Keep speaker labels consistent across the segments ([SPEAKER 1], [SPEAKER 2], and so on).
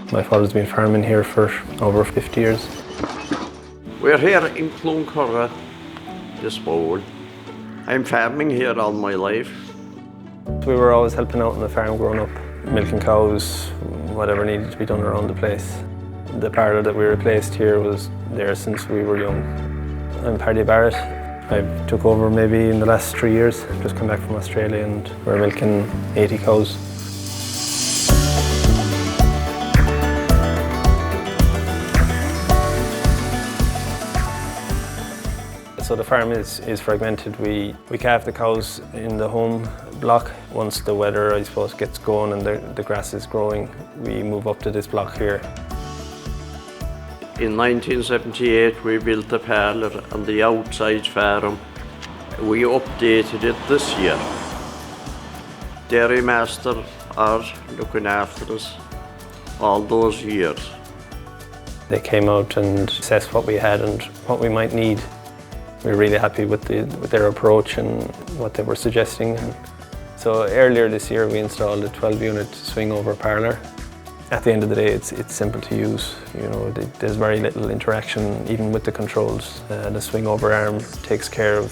[SPEAKER 1] My father's been farming here for over 50 years.
[SPEAKER 2] We're here in Co.Kerry, Lispole. I'm farming here all my life.
[SPEAKER 1] We were always helping out on the farm growing up, milking cows, whatever needed to be done around the place. The parlour that we replaced here was there since we were young. I'm Paddy Barrett. I took over maybe in the last 3 years, just come back from Australia, and we're milking 80 cows. So the farm is fragmented. We calve the cows in the home block. Once the weather, I suppose, gets going and the grass is growing, we move up to this block here.
[SPEAKER 2] In 1978 we built a parlour on the outside farm. We updated it this year. Dairymaster are looking after us all those years.
[SPEAKER 1] They came out and assessed what we had and what we might need. We were really happy with their approach and what they were suggesting. So earlier this year we installed a 12-unit swing-over parlour. At the end of the day, it's simple to use. You know, there's very little interaction even with the controls. The swing-over arm takes care of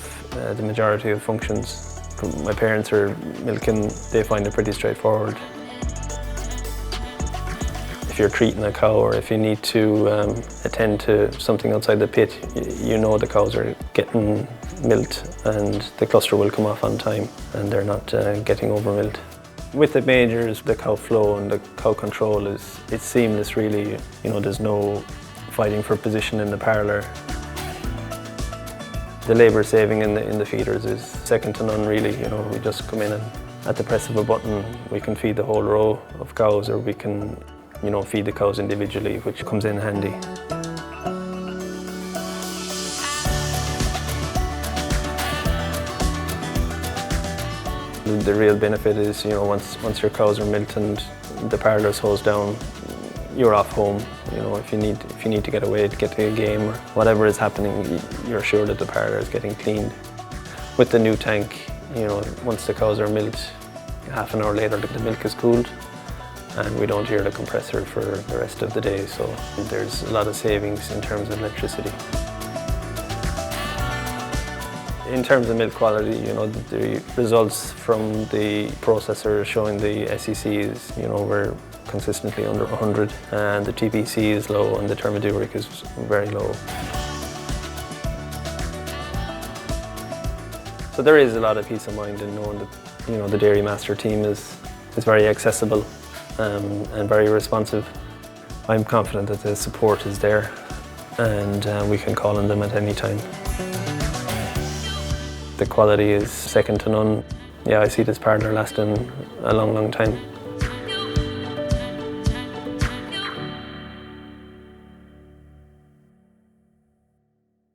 [SPEAKER 1] the majority of functions. My parents are milking, they find it pretty straightforward. If you're treating a cow or if you need to attend to something outside the pit, you know the cows are getting milked and the cluster will come off on time and they're not getting over-milked. With the mangers, the cow flow and the cow control it's seamless really. You know, there's no fighting for position in the parlour. The labour saving in the feeders is second to none really. You know, we just come in and at the press of a button we can feed the whole row of cows, or we can, you know, feed the cows individually, which comes in handy. The real benefit is, you know, once your cows are milked and the parlour's hosed down, you're off home. You know, if you need to get away to get to a game or whatever is happening, you're sure that the parlour is getting cleaned. With the new tank, you know, once the cows are milked, half an hour later the milk is cooled and we don't hear the compressor for the rest of the day, so there's a lot of savings in terms of electricity. In terms of milk quality, you know, the results from the processor showing the SECs, you know, we're consistently under 100, and the TPC is low and the Thermoduric is very low. So there is a lot of peace of mind in knowing that, you know, the Dairymaster team is very accessible and very responsive. I'm confident that the support is there and we can call on them at any time. The quality is second to none. Yeah, I see this parlour lasting a long, long time.